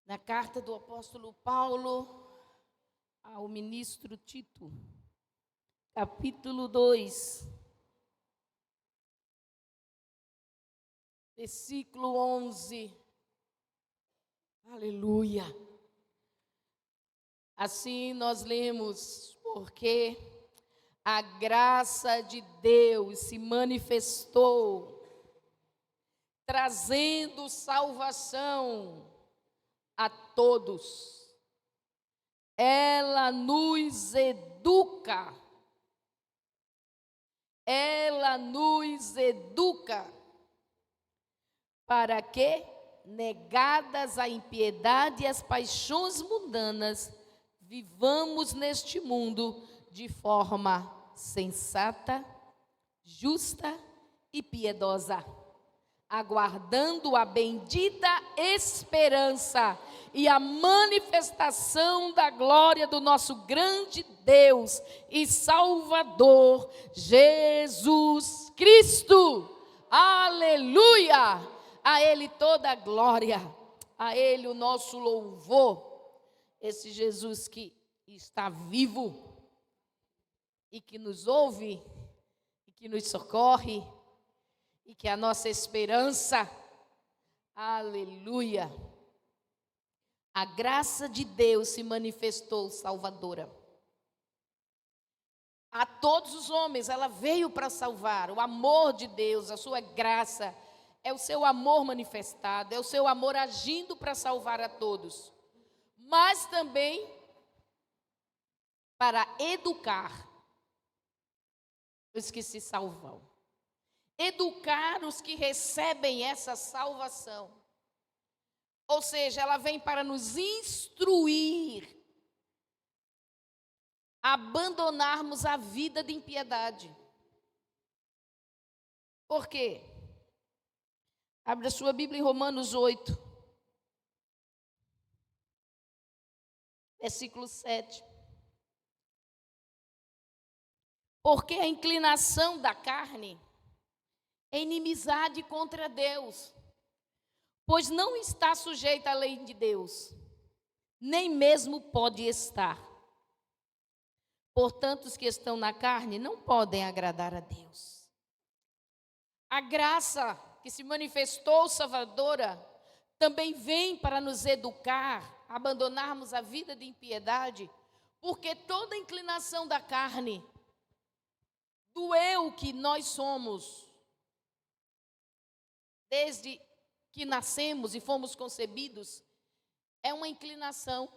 Na carta do apóstolo Paulo ao ministro Tito, capítulo 2, versículo 11. Aleluia. Assim nós lemos: porque a graça de Deus se manifestou, trazendo salvação a todos. Ela nos educa. Ela nos educa para que, negadas a impiedade e as paixões mundanas, vivamos neste mundo de forma sensata, justa e piedosa, aguardando a bendita esperança e a manifestação da glória do nosso grande Deus e Salvador, Jesus Cristo. Aleluia! A Ele toda a glória, a Ele o nosso louvor. Esse Jesus que está vivo e que nos ouve e que nos socorre e que é a nossa esperança. Aleluia! A graça de Deus se manifestou salvadora a todos os homens. Ela veio para salvar. O amor de Deus, a sua graça, é o seu amor manifestado, é o seu amor agindo para salvar a todos, mas também para educar os que se salvam, educar os que recebem essa salvação. Ou seja, ela vem para nos instruir a abandonarmos a vida de impiedade. Por quê? Abra sua Bíblia em Romanos 8, versículo 7. Porque a inclinação da carne é inimizade contra Deus, pois não está sujeita à lei de Deus, nem mesmo pode estar. Portanto, os que estão na carne não podem agradar a Deus. A graça que se manifestou salvadora também vem para nos educar, abandonarmos a vida de impiedade, porque toda inclinação da carne, do eu que nós somos, desde que nascemos e fomos concebidos, é uma inclinação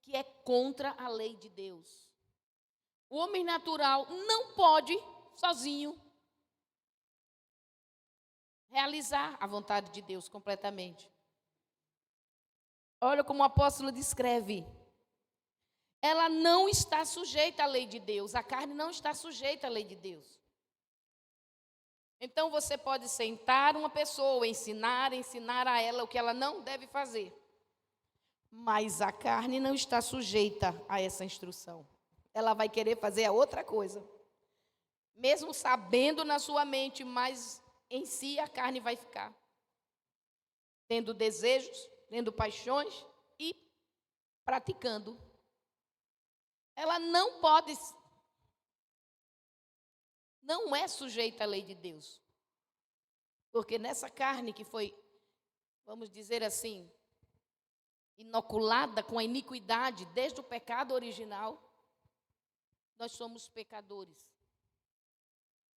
que é contra a lei de Deus. O homem natural não pode, sozinho, realizar a vontade de Deus completamente. Olha como o apóstolo descreve. Ela não está sujeita à lei de Deus. A carne não está sujeita à lei de Deus. Então você pode sentar uma pessoa, ensinar a ela o que ela não deve fazer. Mas a carne não está sujeita a essa instrução. Ela vai querer fazer a outra coisa. Mesmo sabendo na sua mente, mas em si a carne vai ficar. Tendo desejos, tendo paixões e praticando. Ela não pode, não é sujeita à lei de Deus. Porque nessa carne que foi, vamos dizer assim, inoculada com a iniquidade desde o pecado original, nós somos pecadores.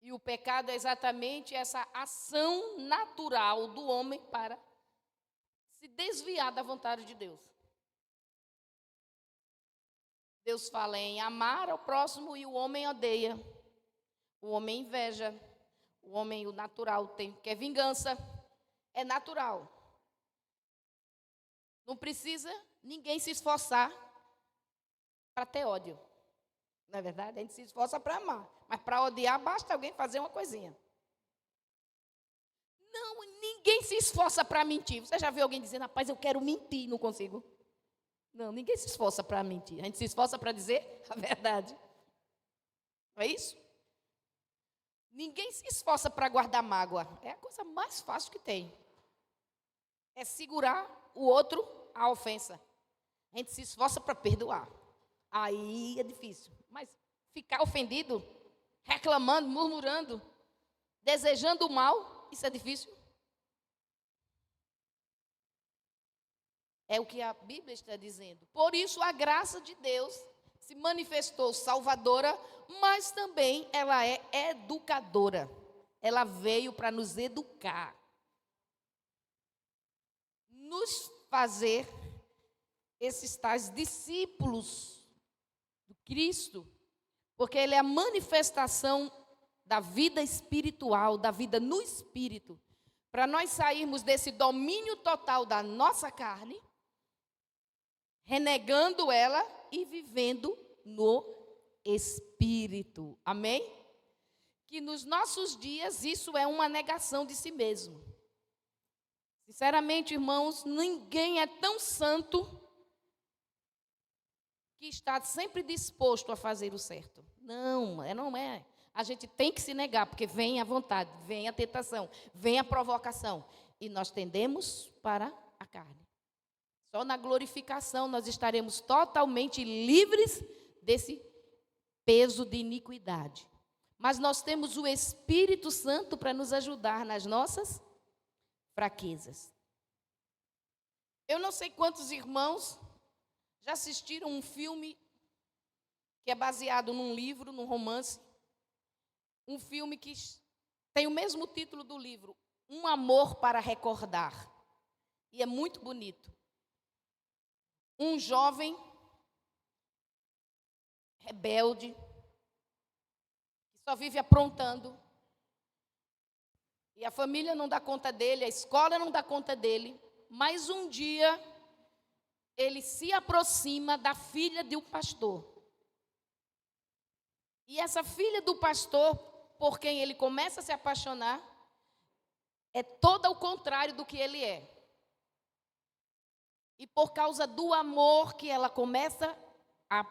E o pecado é exatamente essa ação natural do homem para se desviar da vontade de Deus. Deus fala em amar ao próximo e o homem odeia. O homem inveja. O homem, o natural, quer vingança. É natural. Não precisa ninguém se esforçar para ter ódio. Não é verdade? A gente se esforça para amar. Mas para odiar, basta alguém fazer uma coisinha. Não, ninguém se esforça para mentir. Você já viu alguém dizendo, rapaz, eu quero mentir, não consigo? Não, ninguém se esforça para mentir. A gente se esforça para dizer a verdade. Não é isso? Ninguém se esforça para guardar mágoa. É a coisa mais fácil que tem. É segurar o outro a ofensa. A gente se esforça para perdoar. Aí é difícil. Mas ficar ofendido, reclamando, murmurando, desejando o mal, isso é difícil. É o que a Bíblia está dizendo. Por isso, a graça de Deus se manifestou salvadora, mas também ela é educadora. Ela veio para nos educar, nos fazer esses tais discípulos do Cristo, porque Ele é a manifestação da vida espiritual, da vida no Espírito, para nós sairmos desse domínio total da nossa carne, renegando ela e vivendo no Espírito. Amém? Que nos nossos dias isso é uma negação de si mesmo. Sinceramente, irmãos, ninguém é tão santo que está sempre disposto a fazer o certo. Não é. A gente tem que se negar, porque vem a vontade, vem a tentação, vem a provocação. E nós tendemos para a carne. Só na glorificação nós estaremos totalmente livres desse peso de iniquidade. Mas nós temos o Espírito Santo para nos ajudar nas nossas fraquezas. Eu não sei quantos irmãos já assistiram um filme que é baseado num livro, num romance. Um filme que tem o mesmo título do livro, Um Amor para Recordar. E é muito bonito. Um jovem rebelde, que só vive aprontando, e a família não dá conta dele, a escola não dá conta dele, mas um dia ele se aproxima da filha de um pastor. E essa filha do pastor, por quem ele começa a se apaixonar, é todo o contrário do que ele é. E por causa do amor que ela começa a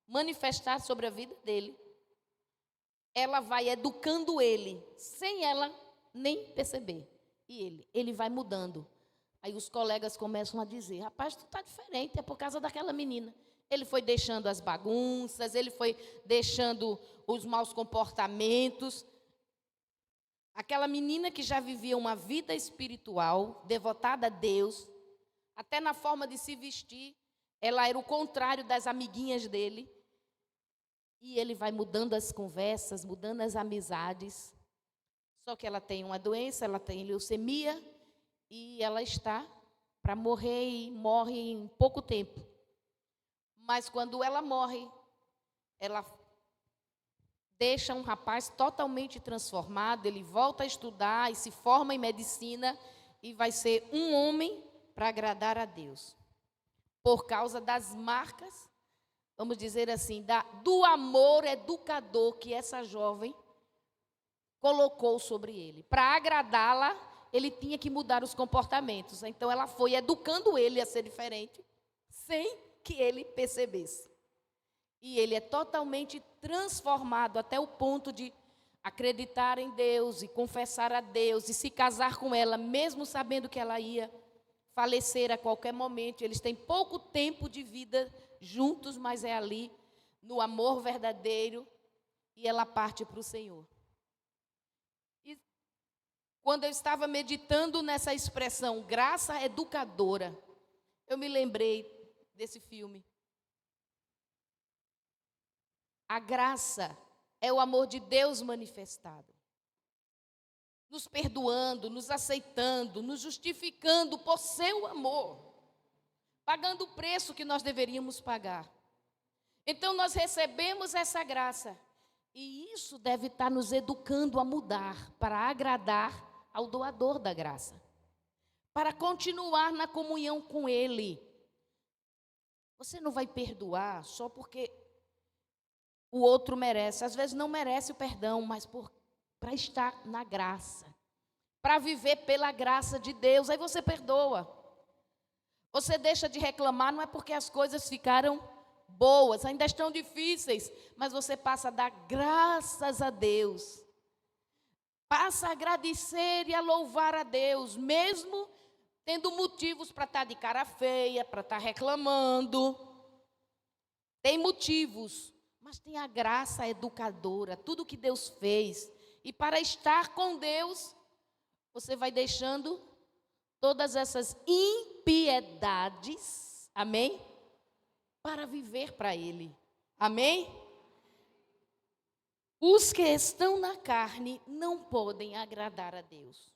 manifestar sobre a vida dele, ela vai educando ele, sem ela nem perceber. E ele vai mudando. Aí os colegas começam a dizer, rapaz, tu está diferente, é por causa daquela menina. Ele foi deixando as bagunças, ele foi deixando os maus comportamentos. Aquela menina que já vivia uma vida espiritual, devotada a Deus, até na forma de se vestir, ela era o contrário das amiguinhas dele. E ele vai mudando as conversas, mudando as amizades. Só que ela tem uma doença, ela tem leucemia, e ela está para morrer e morre em pouco tempo. Mas quando ela morre, ela deixa um rapaz totalmente transformado, ele volta a estudar e se forma em medicina e vai ser um homem para agradar a Deus. Por causa das marcas, vamos dizer assim, do amor educador que essa jovem colocou sobre ele. Para agradá-la, ele tinha que mudar os comportamentos. Então, ela foi educando ele a ser diferente, sem que ele percebesse. E ele é totalmente transformado até o ponto de acreditar em Deus e confessar a Deus e se casar com ela, mesmo sabendo que ela ia falecer a qualquer momento. Eles têm pouco tempo de vida juntos, mas é ali, no amor verdadeiro, e ela parte para o Senhor. E quando eu estava meditando nessa expressão, graça educadora, eu me lembrei desse filme. A graça é o amor de Deus manifestado. Nos perdoando, nos aceitando, nos justificando por seu amor, pagando o preço que nós deveríamos pagar. Então nós recebemos essa graça, e isso deve estar nos educando a mudar, para agradar ao doador da graça, para continuar na comunhão com Ele. Você não vai perdoar só porque o outro merece, às vezes não merece o perdão, mas para estar na graça, para viver pela graça de Deus. Aí você perdoa. Você deixa de reclamar, não é porque as coisas ficaram boas, ainda estão difíceis, mas você passa a dar graças a Deus. Passa a agradecer e a louvar a Deus, mesmo tendo motivos para estar de cara feia, para estar reclamando. Tem motivos, mas tem a graça educadora, tudo que Deus fez. E para estar com Deus, você vai deixando todas essas impiedades, amém? Para viver para Ele, amém? Os que estão na carne não podem agradar a Deus,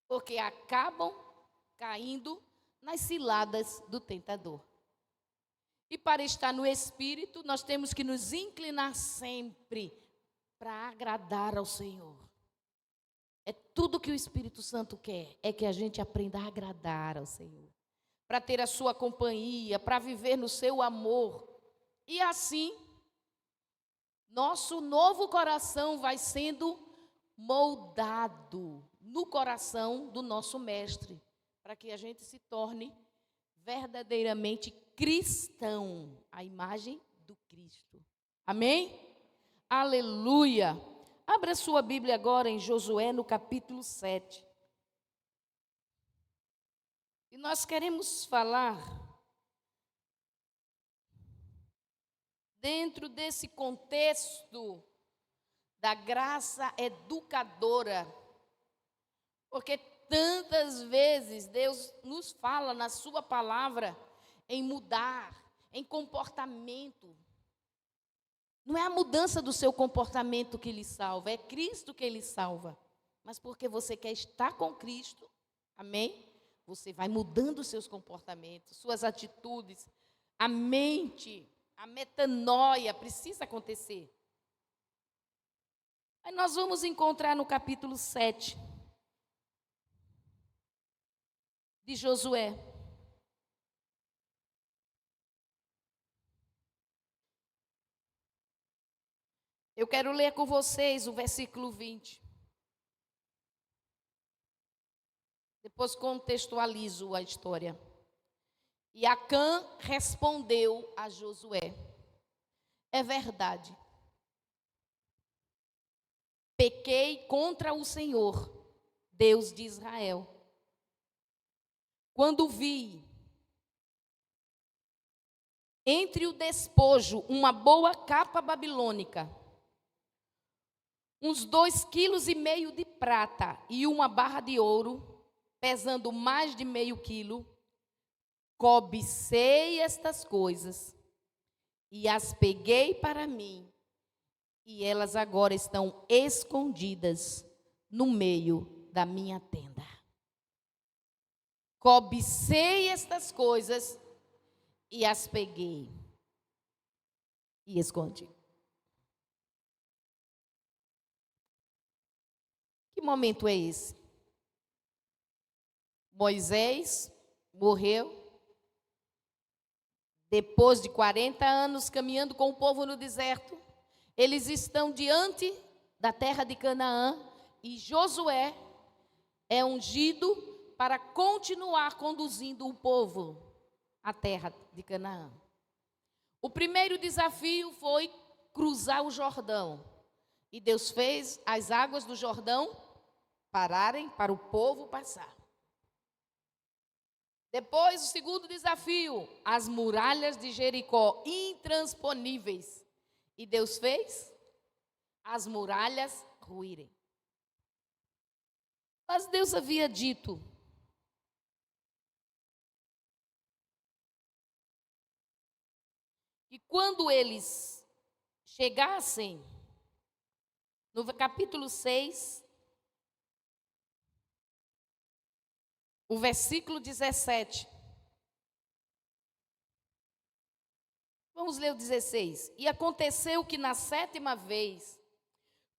porque acabam caindo nas ciladas do tentador. E para estar no Espírito, nós temos que nos inclinar sempre para agradar ao Senhor. É tudo que o Espírito Santo quer, é que a gente aprenda a agradar ao Senhor, para ter a sua companhia, para viver no seu amor. E assim, nosso novo coração vai sendo moldado no coração do nosso Mestre, para que a gente se torne verdadeiramente cristão, a imagem do Cristo. Amém? Aleluia! Abra sua Bíblia agora em Josué, no capítulo 7. E nós queremos falar dentro desse contexto da graça educadora, porque tantas vezes Deus nos fala na sua palavra em mudar, em comportamento. Não é a mudança do seu comportamento que lhe salva, é Cristo que lhe salva. Mas porque você quer estar com Cristo, amém? Você vai mudando os seus comportamentos, suas atitudes, a mente, a metanoia precisa acontecer. Aí nós vamos encontrar no capítulo 7 de Josué. Eu quero ler com vocês o versículo 20. Depois contextualizo a história. E Acã respondeu a Josué: é verdade, pequei contra o Senhor, Deus de Israel, quando vi entre o despojo uma boa capa babilônica, uns 2,5 quilos de prata e uma barra de ouro, pesando mais de meio quilo, cobicei estas coisas e as peguei para mim, e elas agora estão escondidas no meio da minha tenda. Cobicei estas coisas e as peguei e escondi. Que momento é esse? Moisés morreu, depois de 40 anos caminhando com o povo no deserto. Eles estão diante da terra de Canaã e Josué é ungido para continuar conduzindo o povo à terra de Canaã. O primeiro desafio foi cruzar o Jordão. E Deus fez as águas do Jordão pararem para o povo passar. Depois, o segundo desafio, as muralhas de Jericó intransponíveis. E Deus fez as muralhas ruírem. Mas Deus havia dito que quando eles chegassem, no capítulo 6, o versículo 17. Vamos ler o 16. E aconteceu que na 7ª vez,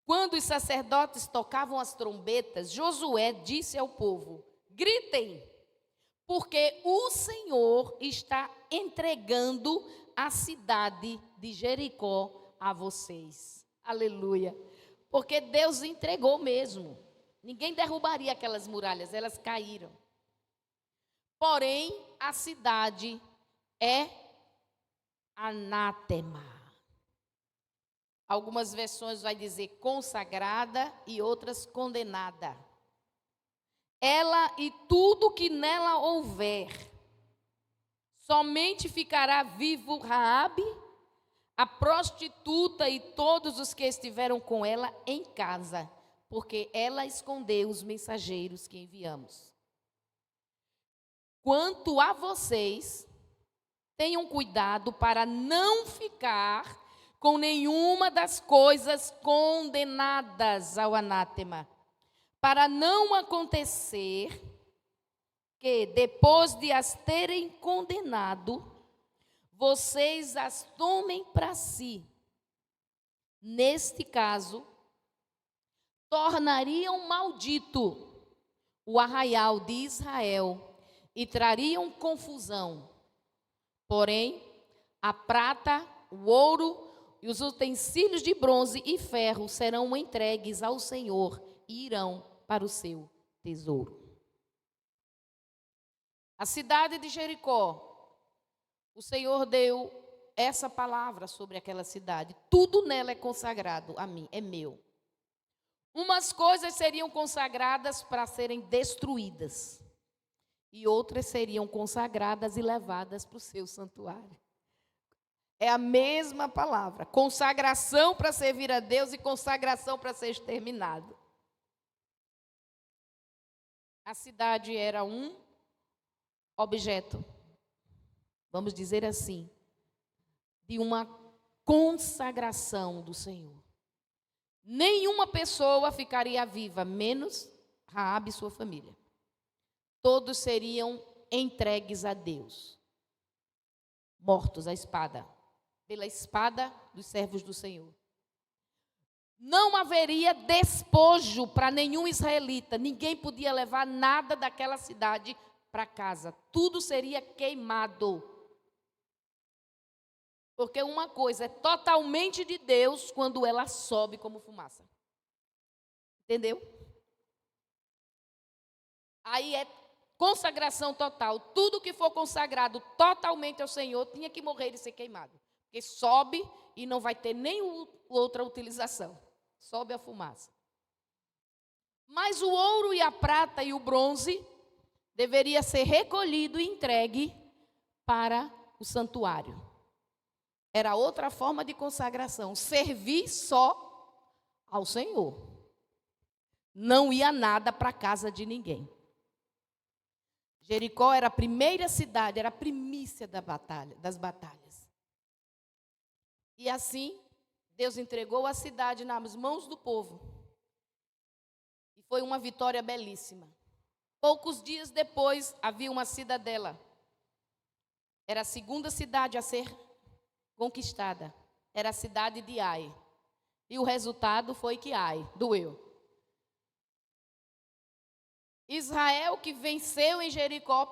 quando os sacerdotes tocavam as trombetas, Josué disse ao povo: gritem, porque o Senhor está entregando a cidade de Jericó a vocês. Aleluia. Porque Deus entregou mesmo. Ninguém derrubaria aquelas muralhas, elas caíram. Porém, a cidade é anátema. Algumas versões vai dizer consagrada e outras condenada. ela e tudo que nela houver. Somente ficará vivo Raabe, a prostituta e todos os que estiveram com ela em casa, porque ela escondeu os mensageiros que enviamos. Quanto a vocês, tenham cuidado para não ficar com nenhuma das coisas condenadas ao anátema, para não acontecer que, depois de as terem condenado, vocês as tomem para si. Neste caso, tornariam maldito o arraial de Israel e trariam confusão. Porém, a prata, o ouro e os utensílios de bronze e ferro serão entregues ao Senhor e irão para o seu tesouro. A cidade de Jericó, o Senhor deu essa palavra sobre aquela cidade. Tudo nela é consagrado a mim, é meu. Umas coisas seriam consagradas para serem destruídas, e outras seriam consagradas e levadas para o seu santuário. É a mesma palavra, consagração para servir a Deus e consagração para ser exterminado. A cidade era um objeto, vamos dizer assim, de uma consagração do Senhor. Nenhuma pessoa ficaria viva, menos Raabe e sua família. Todos seriam entregues a Deus, mortos à espada, pela espada dos servos do Senhor. Não haveria despojo para nenhum israelita, ninguém podia levar nada daquela cidade para casa, tudo seria queimado. Porque uma coisa é totalmente de Deus quando ela sobe como fumaça. Entendeu? Aí é consagração total. Tudo que for consagrado totalmente ao Senhor tinha que morrer e ser queimado. Porque sobe e não vai ter nem outra utilização. Sobe a fumaça. Mas o ouro e a prata e o bronze deveria ser recolhido e entregue para o santuário. Era outra forma de consagração, servir só ao Senhor. Não ia nada para a casa de ninguém. Jericó era a primeira cidade, era a primícia das batalhas. E assim, Deus entregou a cidade nas mãos do povo. E foi uma vitória belíssima. Poucos dias depois, havia uma cidadela. Era a segunda cidade a ser conquistada. Era a cidade de Ai. E o resultado foi que Ai doeu. Israel, que venceu em Jericó,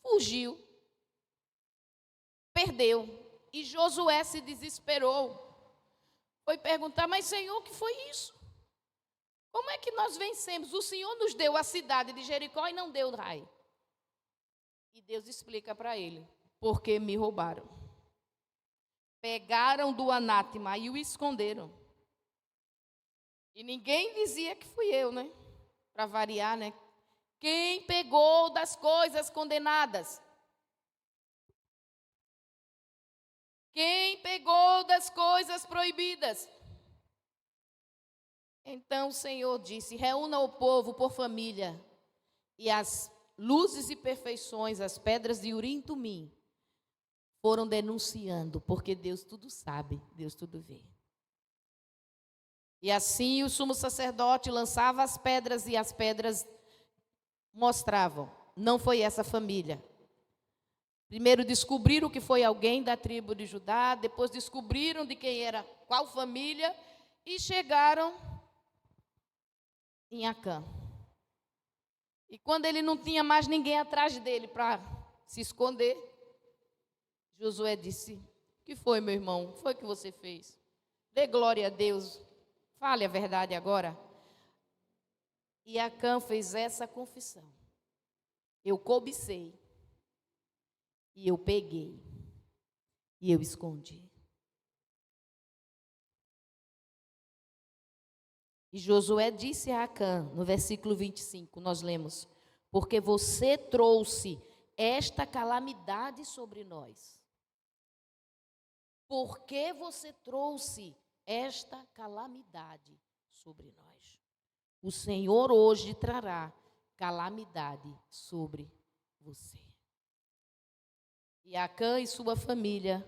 fugiu, perdeu. E Josué se desesperou. Foi perguntar, mas Senhor, o que foi isso? Como é que nós vencemos? O Senhor nos deu a cidade de Jericó e não deu Ai. E Deus explica para ele, porque me roubaram. Pegaram do anátema e o esconderam. E ninguém dizia que fui eu, né? Para variar, né? Quem pegou das coisas condenadas? Quem pegou das coisas proibidas? Então o Senhor disse, reúna o povo por família, e as luzes e perfeições, as pedras de Urim e Tumim, foram denunciando, porque Deus tudo sabe, Deus tudo vê. E assim o sumo sacerdote lançava as pedras e as pedras mostravam, não foi essa família. Primeiro descobriram que foi alguém da tribo de Judá, depois descobriram de quem era, qual família, e chegaram em Acã. E quando ele não tinha mais ninguém atrás dele para se esconder, Josué disse, o que foi, meu irmão? O que foi que você fez? Dê glória a Deus. Fale a verdade agora. E Acã fez essa confissão. Eu cobicei. E eu peguei. E eu escondi. E Josué disse a Acã, no versículo 25, nós lemos: porque você trouxe esta calamidade sobre nós. Por que você trouxe esta calamidade sobre nós? O Senhor hoje trará calamidade sobre você. E Acã e sua família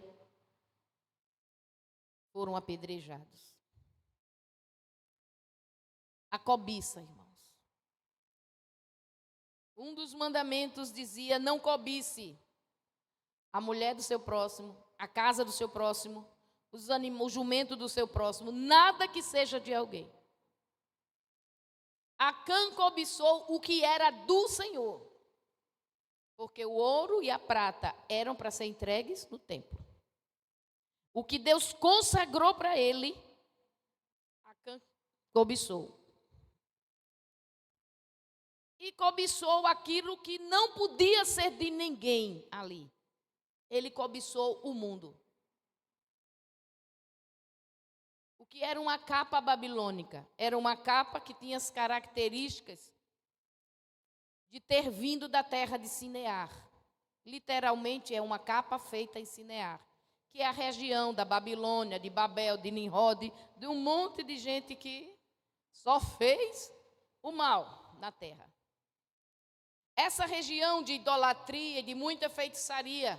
foram apedrejados. A cobiça, irmãos. Um dos mandamentos dizia: não cobice a mulher do seu próximo, a casa do seu próximo, o jumento do seu próximo, nada que seja de alguém. Acã cobiçou o que era do Senhor, porque o ouro e a prata eram para ser entregues no templo. O que Deus consagrou para ele, Acã cobiçou. E cobiçou aquilo que não podia ser de ninguém ali. Ele cobiçou o mundo. O que era uma capa babilônica? Era uma capa que tinha as características de ter vindo da terra de Sinear. Literalmente é uma capa feita em Sinear, que é a região da Babilônia, de Babel, de Nimrod, de um monte de gente que só fez o mal na terra. Essa região de idolatria, de muita feitiçaria.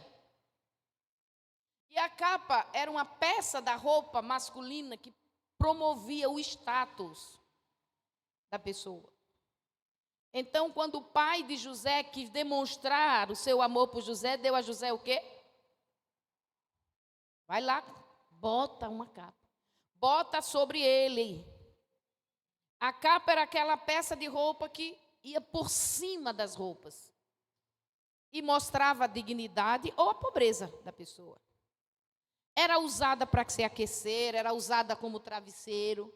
E a capa era uma peça da roupa masculina que promovia o status da pessoa. Então, quando o pai de José quis demonstrar o seu amor por José, deu a José o quê? Vai lá, bota uma capa. Bota sobre ele. A capa era aquela peça de roupa que ia por cima das roupas. E mostrava a dignidade ou a pobreza da pessoa. Era usada para se aquecer, era usada como travesseiro.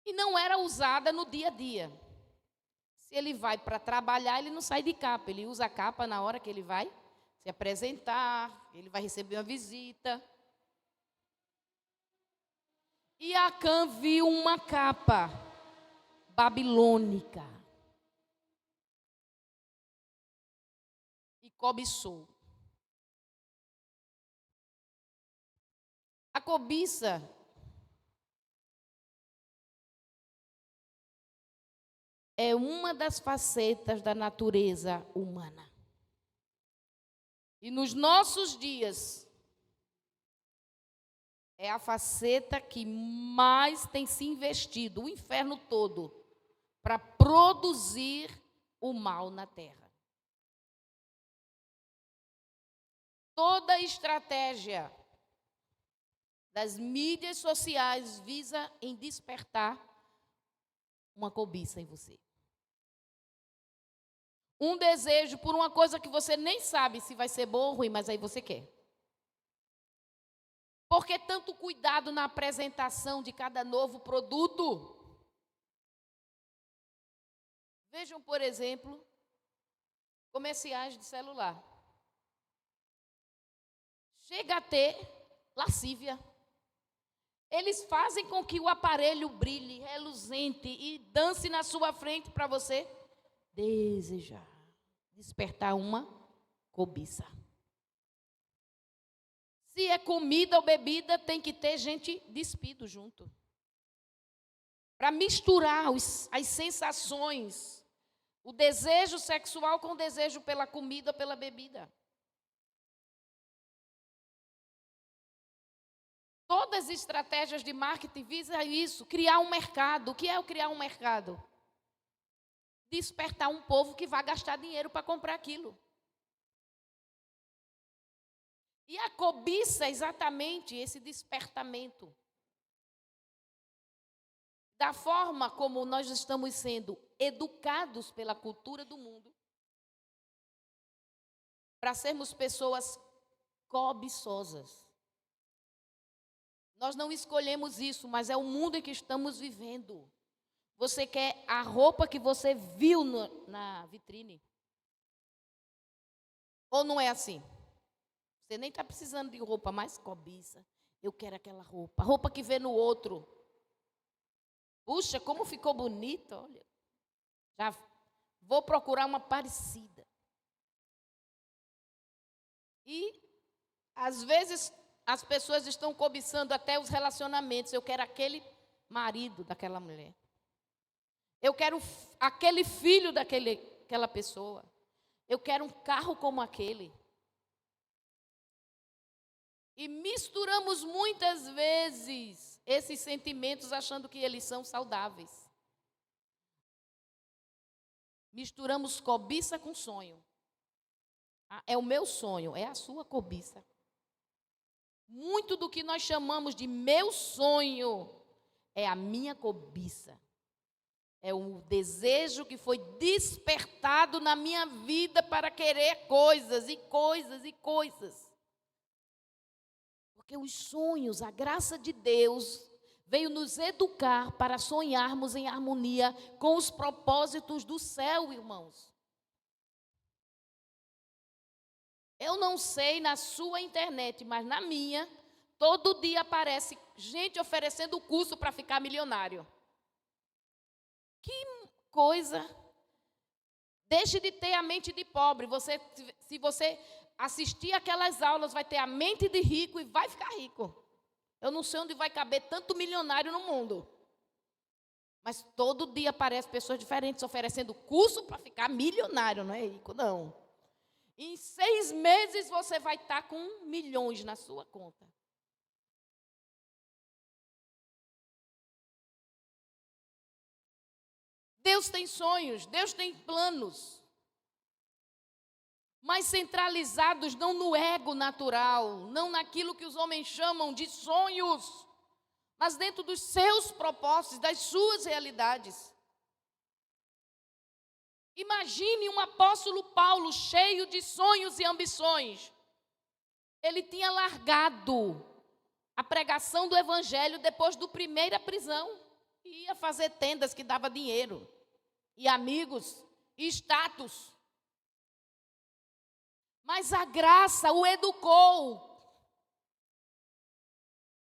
E não era usada no dia a dia. Se ele vai para trabalhar, ele não sai de capa. Ele usa a capa na hora que ele vai se apresentar, ele vai receber uma visita. E Acã viu uma capa babilônica. E cobiçou. A cobiça é uma das facetas da natureza humana. E nos nossos dias, é a faceta que mais tem se investido, o inferno todo, para produzir o mal na terra. Toda a estratégia das mídias sociais visa em despertar uma cobiça em você. Um desejo por uma coisa que você nem sabe se vai ser boa ou ruim, mas aí você quer. Por que tanto cuidado na apresentação de cada novo produto? Vejam, por exemplo, comerciais de celular. Chega a ter lascívia. Eles fazem com que o aparelho brilhe, reluzente e dance na sua frente para você desejar, despertar uma cobiça. Se é comida ou bebida, tem que ter gente despido junto. Para misturar as sensações, o desejo sexual com o desejo pela comida ou pela bebida. Todas as estratégias de marketing visam isso, criar um mercado. O que é o criar um mercado? Despertar um povo que vai gastar dinheiro para comprar aquilo. E a cobiça é exatamente esse despertamento. Da forma como nós estamos sendo educados pela cultura do mundo, para sermos pessoas cobiçosas. Nós não escolhemos isso, mas é o mundo em que estamos vivendo. Você quer a roupa que você viu na vitrine? Ou não é assim? Você nem está precisando de roupa, mas cobiça. Eu quero aquela roupa. A roupa que vê no outro. Puxa, como ficou bonito, olha. Já vou procurar uma parecida. E, às vezes, as pessoas estão cobiçando até os relacionamentos. Eu quero aquele marido daquela mulher. Eu quero aquele filho daquela pessoa. Eu quero um carro como aquele. E misturamos muitas vezes esses sentimentos achando que eles são saudáveis. Misturamos cobiça com sonho. É o meu sonho, é a sua cobiça. Muito do que nós chamamos de meu sonho é a minha cobiça. É o desejo que foi despertado na minha vida para querer coisas e coisas e coisas. Porque os sonhos, a graça de Deus, veio nos educar para sonharmos em harmonia com os propósitos do céu, irmãos. Eu não sei na sua internet, mas na minha, todo dia aparece gente oferecendo curso para ficar milionário. Que coisa! Deixe de ter a mente de pobre. Se você assistir aquelas aulas, vai ter a mente de rico e vai ficar rico. Eu não sei onde vai caber tanto milionário no mundo. Mas todo dia aparecem pessoas diferentes oferecendo curso para ficar milionário, não é rico, não. Em 6 meses você vai estar com milhões na sua conta. Deus tem sonhos, Deus tem planos. Mas centralizados não no ego natural, não naquilo que os homens chamam de sonhos, mas dentro dos seus propósitos, das suas realidades. Imagine um apóstolo Paulo cheio de sonhos e ambições. Ele tinha largado a pregação do evangelho depois da primeira prisão. E ia fazer tendas que dava dinheiro, e amigos, e status. Mas a graça o educou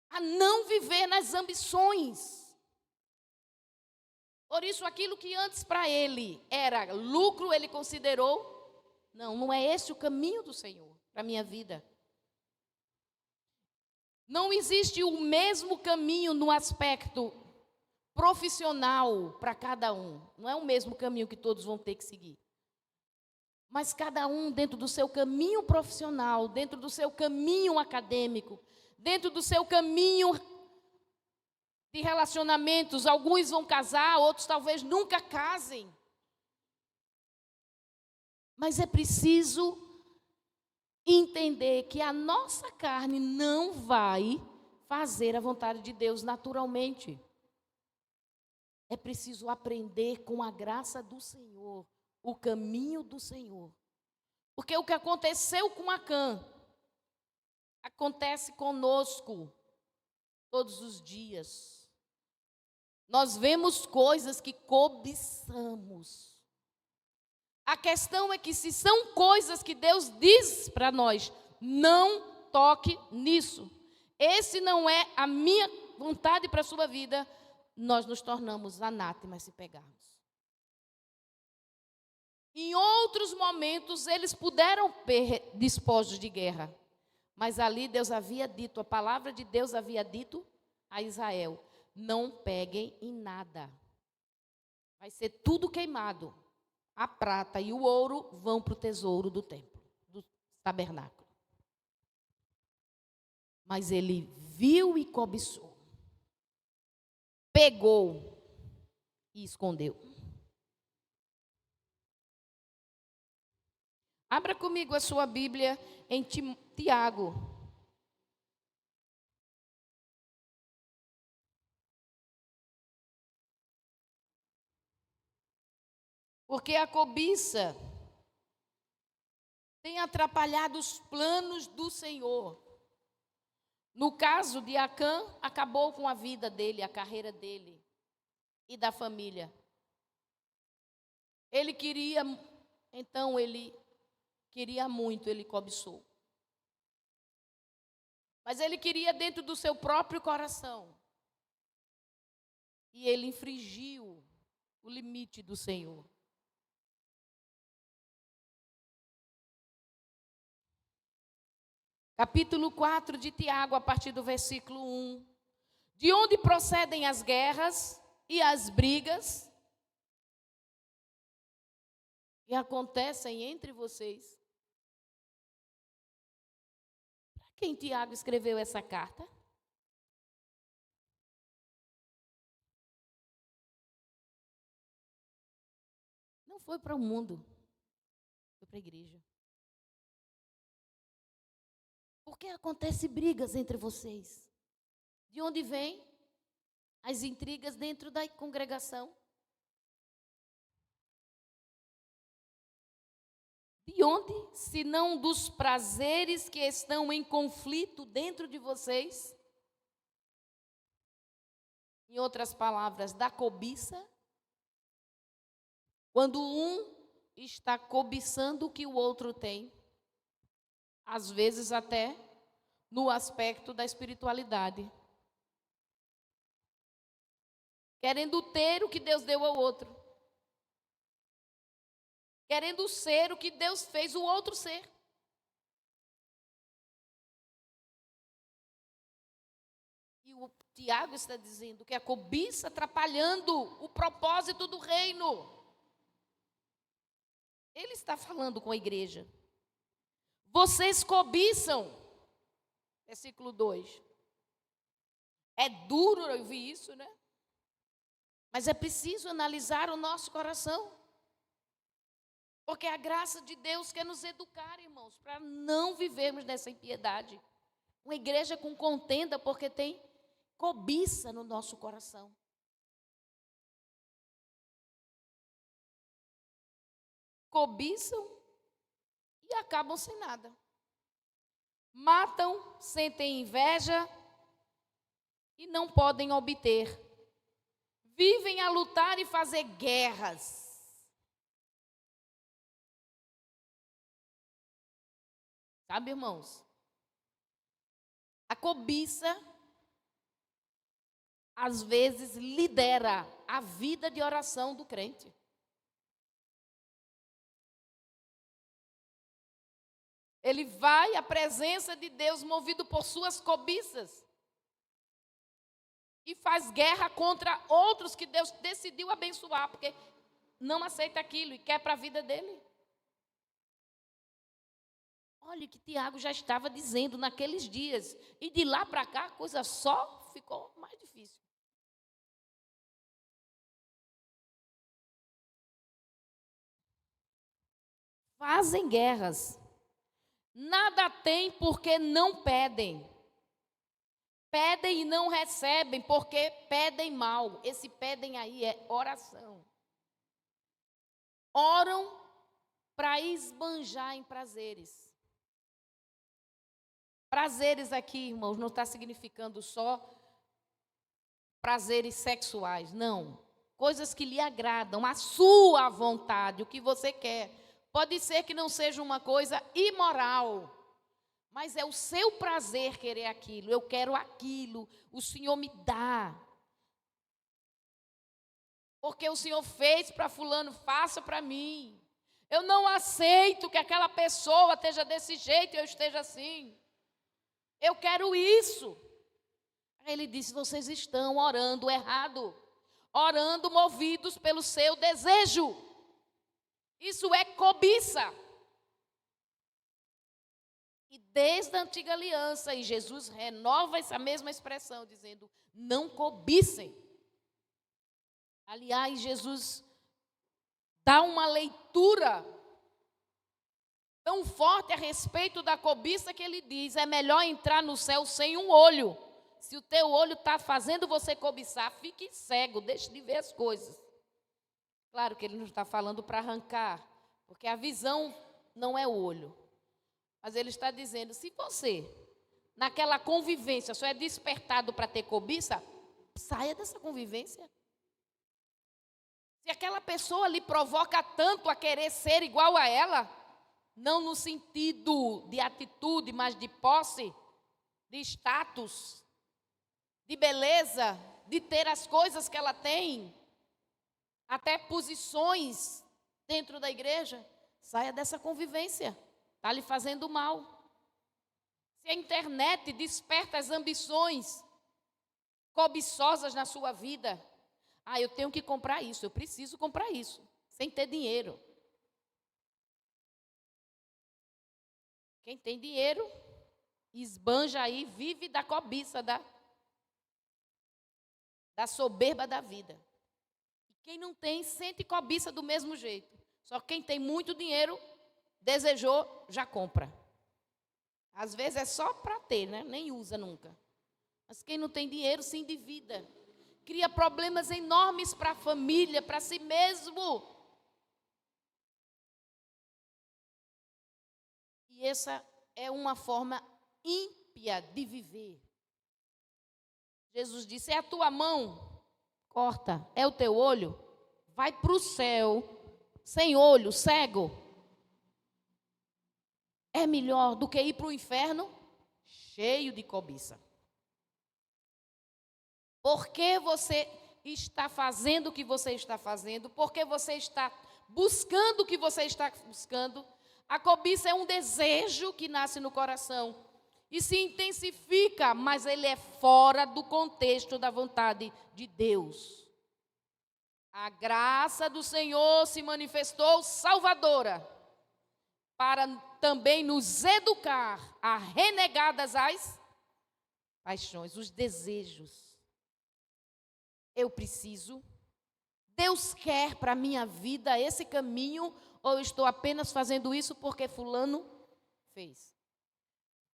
a não viver nas ambições. Por isso, aquilo que antes para ele era lucro, ele considerou, não é esse o caminho do Senhor para a minha vida. Não existe o mesmo caminho no aspecto profissional para cada um. Não é o mesmo caminho que todos vão ter que seguir. Mas cada um dentro do seu caminho profissional, dentro do seu caminho acadêmico, dentro do seu caminho de relacionamentos, alguns vão casar, outros talvez nunca casem. Mas é preciso entender que a nossa carne não vai fazer a vontade de Deus naturalmente. É preciso aprender com a graça do Senhor, o caminho do Senhor. Porque o que aconteceu com Acã, acontece conosco todos os dias. Nós vemos coisas que cobiçamos. A questão é que se são coisas que Deus diz para nós, não toque nisso. Esse não é a minha vontade para a sua vida, nós nos tornamos anátemas se pegarmos. Em outros momentos, eles puderam ter despojos de guerra. Mas ali Deus havia dito, a palavra de Deus havia dito a Israel, não peguem em nada. Vai ser tudo queimado. A prata e o ouro vão para o tesouro do templo, do tabernáculo. Mas ele viu e cobiçou. Pegou e escondeu. Abra comigo a sua Bíblia em Tiago. Porque a cobiça tem atrapalhado os planos do Senhor. No caso de Acã, acabou com a vida dele, a carreira dele e da família. Ele queria, então ele queria muito, ele cobiçou. Mas ele queria dentro do seu próprio coração. E ele infringiu o limite do Senhor. Capítulo 4 de Tiago, a partir do versículo 1. De onde procedem as guerras e as brigas que acontecem entre vocês? Para quem Tiago escreveu essa carta? Não foi para o mundo, foi para a igreja. Por que acontecem brigas entre vocês? De onde vêm as intrigas dentro da congregação? De onde, se não dos prazeres que estão em conflito dentro de vocês? Em outras palavras, da cobiça. Quando um está cobiçando o que o outro tem, às vezes até no aspecto da espiritualidade. Querendo ter o que Deus deu ao outro. Querendo ser o que Deus fez o outro ser. E o Tiago está dizendo que a cobiça atrapalhando o propósito do reino. Ele está falando com a igreja. Vocês cobiçam. Versículo 2. É duro ouvir isso, né? Mas é preciso analisar o nosso coração. Porque a graça de Deus quer nos educar, irmãos, para não vivermos nessa impiedade. Uma igreja com contenda porque tem cobiça no nosso coração. Cobiçam e acabam sem nada. Matam, sentem inveja e não podem obter. Vivem a lutar e fazer guerras. Sabe, irmãos? A cobiça, às vezes, lidera a vida de oração do crente. Ele vai à presença de Deus movido por suas cobiças e faz guerra contra outros que Deus decidiu abençoar, porque não aceita aquilo e quer para a vida dele. Olha o que Tiago já estava dizendo naqueles dias. E de lá para cá a coisa só ficou mais difícil. Fazem guerras. Nada têm porque não pedem. Pedem e não recebem porque pedem mal. Esse pedem aí é oração. Oram para esbanjar em prazeres. Prazeres aqui, irmãos, não está significando só prazeres sexuais, não. Coisas que lhe agradam, a sua vontade, o que você quer. Pode ser que não seja uma coisa imoral, mas é o seu prazer querer aquilo. Eu quero aquilo, o Senhor me dá. Porque o Senhor fez para fulano, faça para mim. Eu não aceito que aquela pessoa esteja desse jeito e eu esteja assim. Eu quero isso. Ele disse, vocês estão orando errado. Orando movidos pelo seu desejo. Isso é cobiça. E desde a antiga aliança, e Jesus renova essa mesma expressão, dizendo, não cobicem. Aliás, Jesus dá uma leitura tão forte a respeito da cobiça que ele diz, é melhor entrar no céu sem um olho. Se o teu olho está fazendo você cobiçar, fique cego, deixe de ver as coisas. Claro que ele não está falando para arrancar, porque a visão não é o olho. Mas ele está dizendo, se você, naquela convivência, só é despertado para ter cobiça, saia dessa convivência. Se aquela pessoa lhe provoca tanto a querer ser igual a ela, não no sentido de atitude, mas de posse, de status, de beleza, de ter as coisas que ela tem, até posições dentro da igreja, saia dessa convivência. Está lhe fazendo mal. Se a internet desperta as ambições cobiçosas na sua vida, eu tenho que comprar isso, eu preciso comprar isso, sem ter dinheiro. Quem tem dinheiro, esbanja aí, vive da cobiça, da soberba da vida. E quem não tem, sente cobiça do mesmo jeito. Só que quem tem muito dinheiro, desejou, já compra. Às vezes é só para ter, né? Nem usa nunca. Mas quem não tem dinheiro se endivida. Cria problemas enormes para a família, para si mesmo. E essa é uma forma ímpia de viver. Jesus disse, é a tua mão, corta, é o teu olho, vai para o céu, sem olho, cego. É melhor do que ir para o inferno, cheio de cobiça. Por que você está fazendo o que você está fazendo? Por que você está buscando o que você está buscando? A cobiça é um desejo que nasce no coração e se intensifica, mas ele é fora do contexto da vontade de Deus. A graça do Senhor se manifestou salvadora para também nos educar a renegadas as paixões, os desejos. Eu preciso, Deus quer para a minha vida esse caminho, ou eu estou apenas fazendo isso porque fulano fez?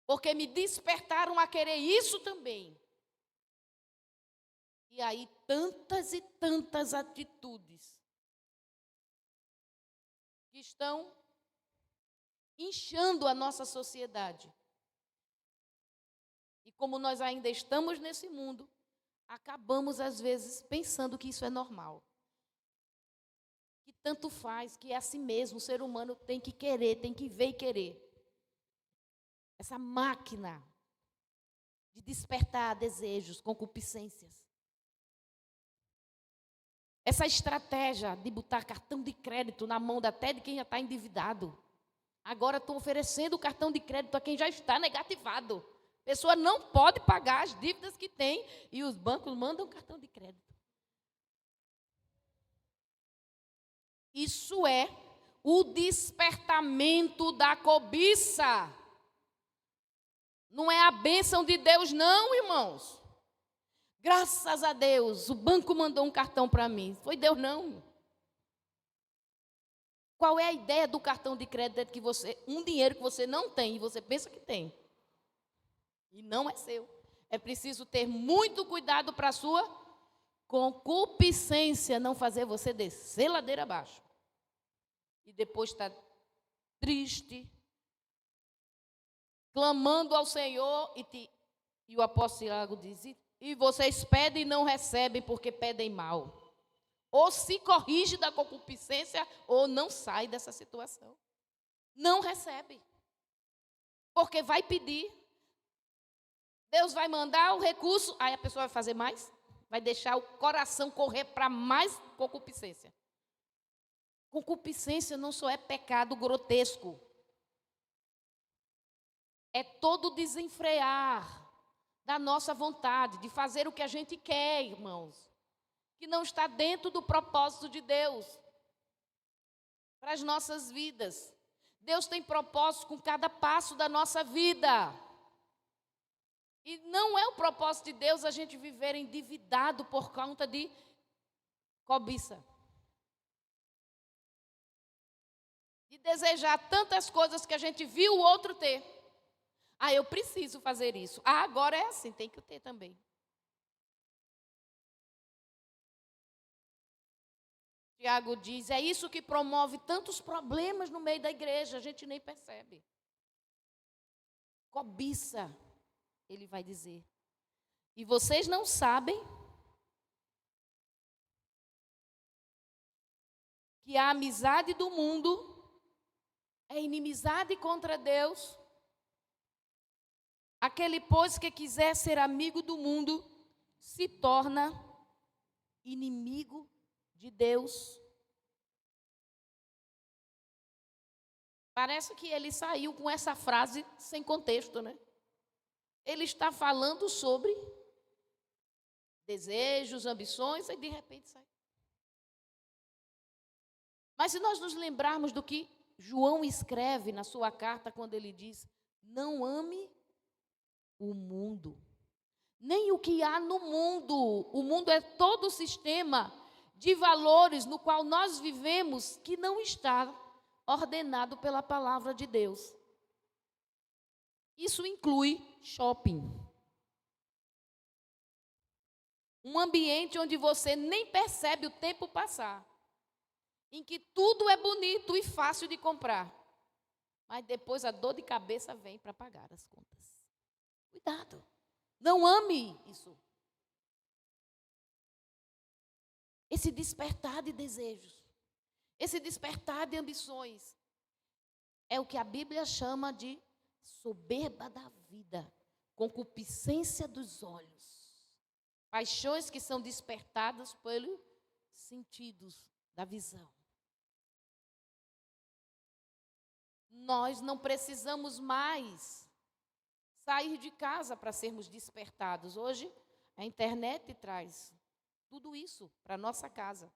Porque me despertaram a querer isso também. E aí tantas e tantas atitudes que estão inchando a nossa sociedade. E como nós ainda estamos nesse mundo, acabamos às vezes pensando que isso é normal. Que tanto faz, que é assim mesmo, o ser humano tem que querer, tem que ver e querer. Essa máquina de despertar desejos, concupiscências. Essa estratégia de botar cartão de crédito na mão até de quem já está endividado. Agora estão oferecendo o cartão de crédito a quem já está negativado. A pessoa não pode pagar as dívidas que tem e os bancos mandam cartão de crédito. Isso é o despertamento da cobiça. Não é a bênção de Deus, não, irmãos. Graças a Deus, o banco mandou um cartão para mim. Foi Deus, não. Qual é a ideia do cartão de crédito? Que um dinheiro que você não tem e você pensa que tem. E não é seu. É preciso ter muito cuidado para a sua concupiscência não fazer você descer ladeira abaixo. E depois está triste, clamando ao Senhor, e o apóstolo Tiago diz, e vocês pedem e não recebem porque pedem mal. Ou se corrige da concupiscência, ou não sai dessa situação. Não recebe. Porque vai pedir. Deus vai mandar o recurso, aí a pessoa vai fazer mais, vai deixar o coração correr para mais concupiscência. Concupiscência não só é pecado grotesco. É todo desenfrear da nossa vontade, de fazer o que a gente quer, irmãos, que não está dentro do propósito de Deus para as nossas vidas. Deus tem propósito com cada passo da nossa vida. E não é o propósito de Deus a gente viver endividado por conta de cobiça. De desejar tantas coisas que a gente viu o outro ter. Eu preciso fazer isso. Agora é assim, tem que ter também. Tiago diz, é isso que promove tantos problemas no meio da igreja, a gente nem percebe. Cobiça, ele vai dizer. E vocês não sabem que a amizade do mundo é inimizade contra Deus? Aquele, pois, que quiser ser amigo do mundo, se torna inimigo de Deus. Parece que ele saiu com essa frase sem contexto, né? Ele está falando sobre desejos, ambições, e de repente sai. Mas se nós nos lembrarmos do que João escreve na sua carta, quando ele diz: não ame o mundo, nem o que há no mundo. O mundo é todo o sistema de valores no qual nós vivemos, que não está ordenado pela palavra de Deus. Isso inclui shopping. Um ambiente onde você nem percebe o tempo passar, em que tudo é bonito e fácil de comprar, mas depois a dor de cabeça vem para pagar as contas. Cuidado, não ame isso. Esse despertar de desejos, esse despertar de ambições, é o que a Bíblia chama de soberba da vida, concupiscência dos olhos, paixões que são despertadas pelos sentidos da visão. Nós não precisamos mais sair de casa para sermos despertados. Hoje, a internet traz tudo isso para a nossa casa.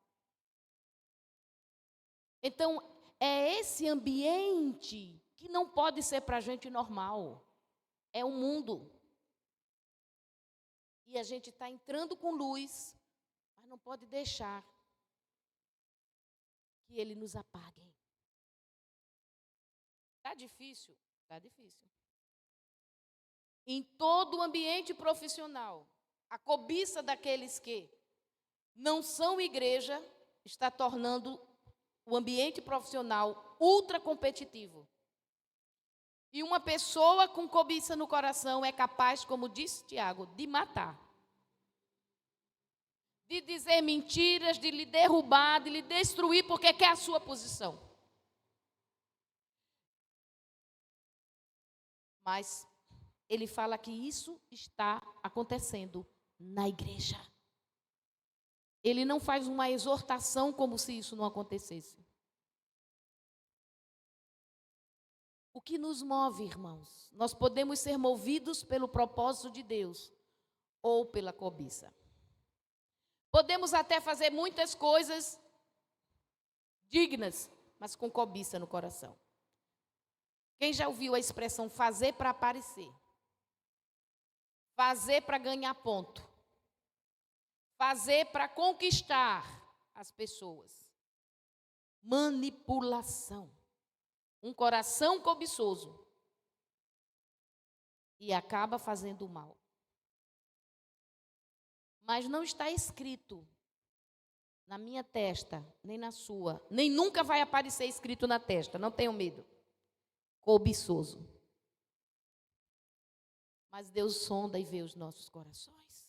Então, é esse ambiente que não pode ser para a gente normal. É o mundo. E a gente está entrando com luz, mas não pode deixar que ele nos apague. Está difícil? Está difícil. Em todo o ambiente profissional, a cobiça daqueles que não são igreja está tornando o ambiente profissional ultra competitivo. E uma pessoa com cobiça no coração é capaz, como disse Tiago, de matar. De dizer mentiras, de lhe derrubar, de lhe destruir, porque quer a sua posição. Mas ele fala que isso está acontecendo na igreja. Ele não faz uma exortação como se isso não acontecesse. O que nos move, irmãos? Nós podemos ser movidos pelo propósito de Deus ou pela cobiça. Podemos até fazer muitas coisas dignas, mas com cobiça no coração. Quem já ouviu a expressão fazer para aparecer? Fazer para ganhar ponto? Fazer para conquistar as pessoas? Manipulação. Um coração cobiçoso. E acaba fazendo mal. Mas não está escrito na minha testa, nem na sua, nem nunca vai aparecer escrito na testa, não tenham medo. Cobiçoso. Mas Deus sonda e vê os nossos corações.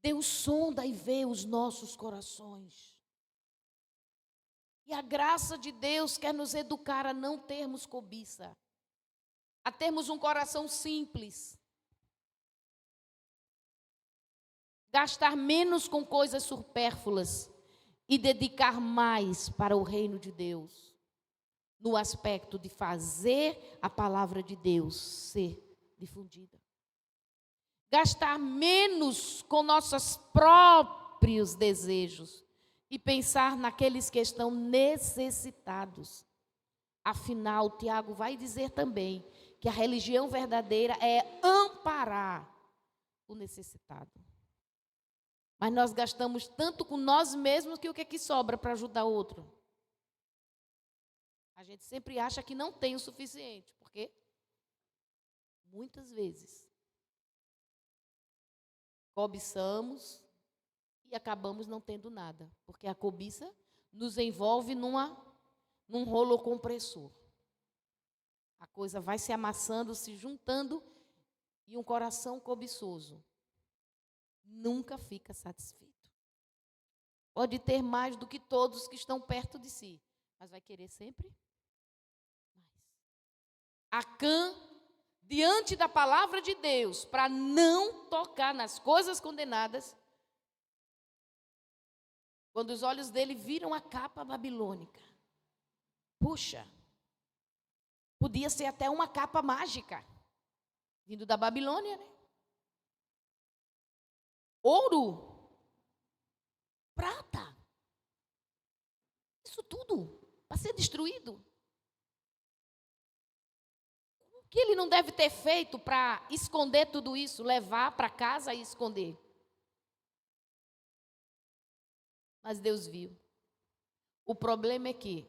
Deus sonda e vê os nossos corações. E a graça de Deus quer nos educar a não termos cobiça, a termos um coração simples, gastar menos com coisas supérfluas e dedicar mais para o reino de Deus, no aspecto de fazer a palavra de Deus ser difundida. Gastar menos com nossos próprios desejos e pensar naqueles que estão necessitados. Afinal, Tiago vai dizer também que a religião verdadeira é amparar o necessitado. Mas nós gastamos tanto com nós mesmos que o que é que sobra para ajudar o outro? A gente sempre acha que não tem o suficiente, porque muitas vezes cobiçamos e acabamos não tendo nada, porque a cobiça nos envolve num rolo compressor. A coisa vai se amassando, se juntando, e um coração cobiçoso nunca fica satisfeito. Pode ter mais do que todos que estão perto de si, mas vai querer sempre mais. Acã diante da palavra de Deus, para não tocar nas coisas condenadas, quando os olhos dele viram a capa babilônica. Puxa, podia ser até uma capa mágica, vindo da Babilônia, né? Ouro, prata, isso tudo para ser destruído. O que ele não deve ter feito para esconder tudo isso, levar para casa e esconder? Mas Deus viu. O problema é que,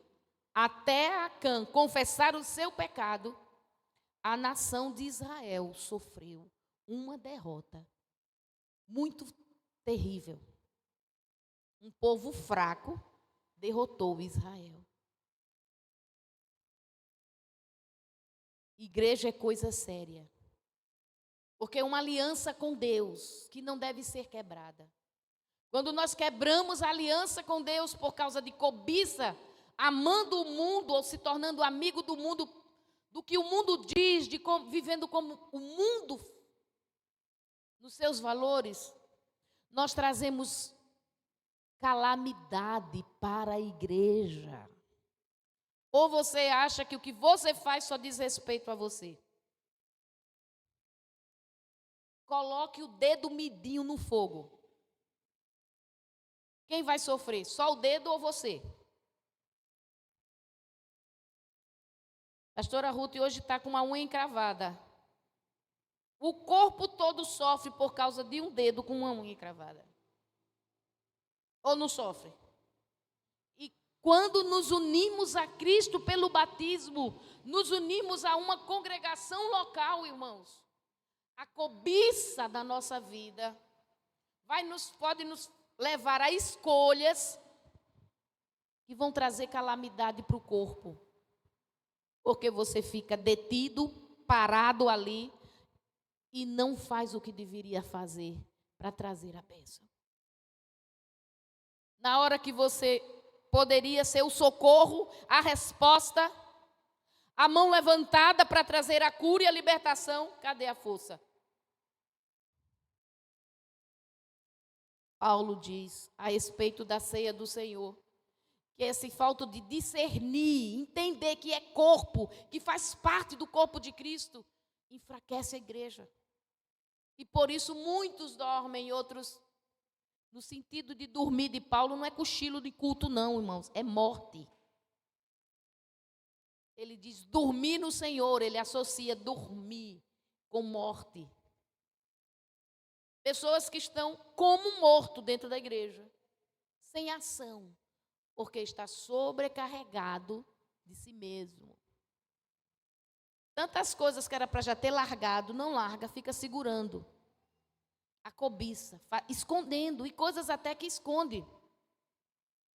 até Acã confessar o seu pecado, a nação de Israel sofreu uma derrota muito terrível. Um povo fraco derrotou Israel. Igreja é coisa séria. Porque é uma aliança com Deus que não deve ser quebrada. Quando nós quebramos a aliança com Deus por causa de cobiça, amando o mundo ou se tornando amigo do mundo, do que o mundo diz, vivendo como o mundo, nos seus valores, nós trazemos calamidade para a igreja. Ou você acha que o que você faz só diz respeito a você? Coloque o dedo midinho no fogo. Quem vai sofrer? Só o dedo ou você? Pastora Ruth hoje está com uma unha encravada. O corpo todo sofre por causa de um dedo com uma unha encravada. Ou não sofre? E quando nos unimos a Cristo pelo batismo, nos unimos a uma congregação local, irmãos, a cobiça da nossa vida pode nos levar a escolhas que vão trazer calamidade para o corpo. Porque você fica detido, parado ali, e não faz o que deveria fazer para trazer a bênção. Na hora que você poderia ser o socorro, a resposta, a mão levantada para trazer a cura e a libertação, cadê a força? Paulo diz a respeito da ceia do Senhor, que esse falta de discernir, entender que é corpo, que faz parte do corpo de Cristo, enfraquece a igreja. E por isso muitos dormem, outros, no sentido de dormir de Paulo, não é cochilo de culto não, irmãos, é morte. Ele diz dormir no Senhor, ele associa dormir com morte. Pessoas que estão como morto dentro da igreja, sem ação, porque está sobrecarregado de si mesmo. Tantas coisas que era para já ter largado, não larga, fica segurando. A cobiça, escondendo, e coisas até que esconde.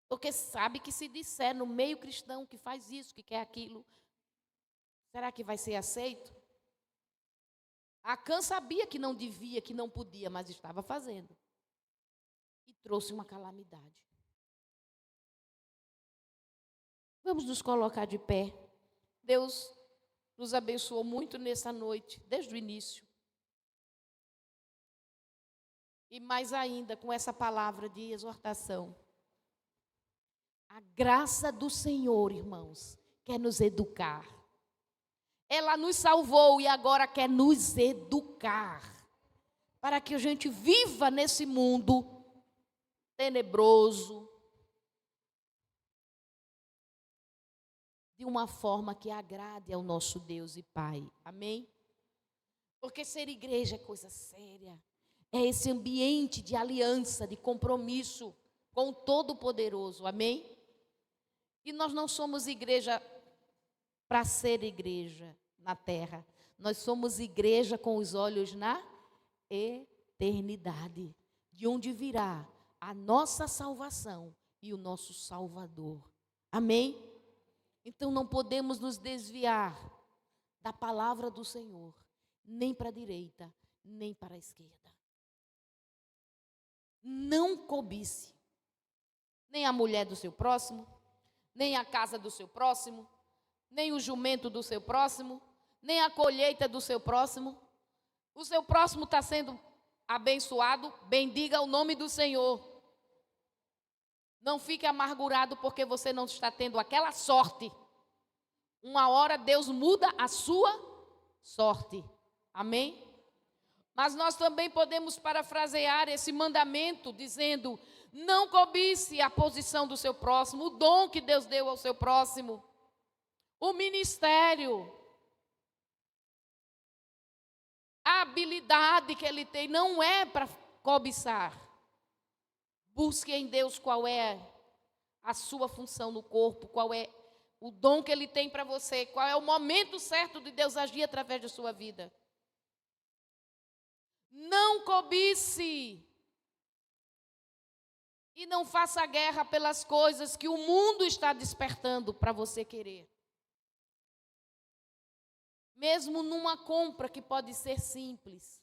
Porque sabe que se disser no meio cristão que faz isso, que quer aquilo, será que vai ser aceito? Acã sabia que não devia, que não podia, mas estava fazendo. E trouxe uma calamidade. Vamos nos colocar de pé. Deus nos abençoou muito nessa noite, desde o início. E mais ainda com essa palavra de exortação. A graça do Senhor, irmãos, quer nos educar. Ela nos salvou e agora quer nos educar. Para que a gente viva nesse mundo tenebroso, de uma forma que agrade ao nosso Deus e Pai. Amém? Porque ser igreja é coisa séria. É esse ambiente de aliança, de compromisso com o Todo-Poderoso. Amém? E nós não somos igreja para ser igreja na terra. Nós somos igreja com os olhos na eternidade, de onde virá a nossa salvação e o nosso Salvador. Amém? Então não podemos nos desviar da palavra do Senhor, nem para a direita, nem para a esquerda. Não cobice, nem a mulher do seu próximo, nem a casa do seu próximo, nem o jumento do seu próximo, nem a colheita do seu próximo. O seu próximo está sendo abençoado, bendiga o nome do Senhor. Não fique amargurado porque você não está tendo aquela sorte. Uma hora Deus muda a sua sorte. Amém? Mas nós também podemos parafrasear esse mandamento dizendo: não cobice a posição do seu próximo, o dom que Deus deu ao seu próximo, o ministério, a habilidade que ele tem, não é para cobiçar. Busque em Deus qual é a sua função no corpo, qual é o dom que Ele tem para você, qual é o momento certo de Deus agir através da sua vida. Não cobice e não faça guerra pelas coisas que o mundo está despertando para você querer. Mesmo numa compra que pode ser simples,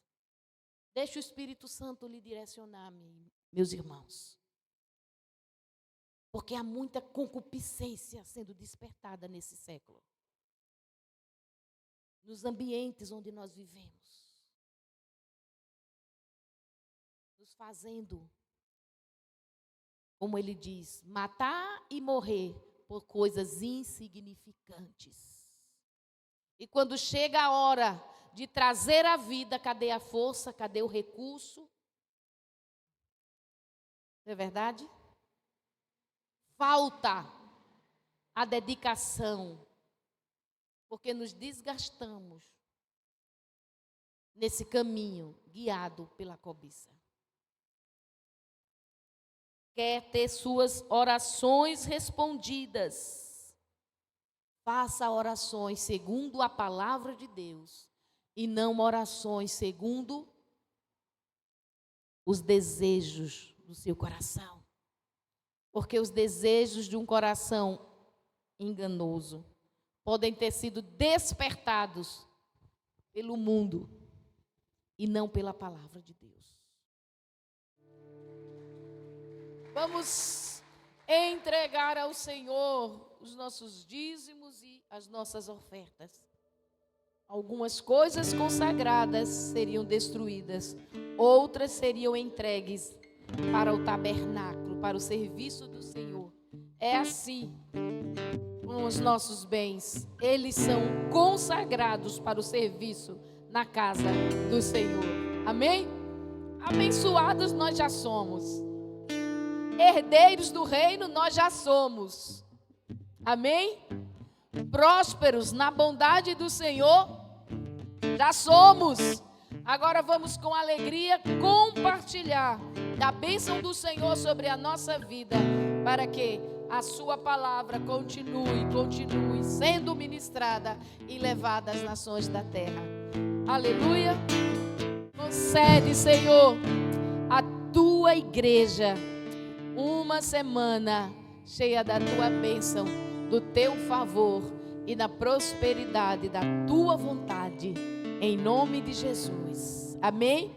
deixe o Espírito Santo lhe direcionar, meus irmãos. Porque há muita concupiscência sendo despertada nesse século. Nos ambientes onde nós vivemos. Nos fazendo, como ele diz, matar e morrer por coisas insignificantes. E quando chega a hora de trazer a vida, cadê a força, cadê o recurso? Não é verdade? Falta a dedicação, porque nos desgastamos nesse caminho guiado pela cobiça. Quer ter suas orações respondidas? Faça orações segundo a palavra de Deus e não orações segundo os desejos do seu coração. Porque os desejos de um coração enganoso podem ter sido despertados pelo mundo e não pela palavra de Deus. Vamos entregar ao Senhor os nossos dízimos e as nossas ofertas. Algumas coisas consagradas seriam destruídas, outras seriam entregues para o tabernáculo, para o serviço do Senhor. É assim com os nossos bens. Eles são consagrados para o serviço na casa do Senhor. Amém? Abençoados nós já somos. Herdeiros do reino nós já somos. Amém? Prósperos na bondade do Senhor já somos. Agora vamos com alegria compartilhar da bênção do Senhor sobre a nossa vida, para que a sua palavra continue sendo ministrada e levada às nações da terra. Aleluia. Concede, Senhor, a tua igreja uma semana cheia da tua bênção, do teu favor e da prosperidade da tua vontade, em nome de Jesus. Amém?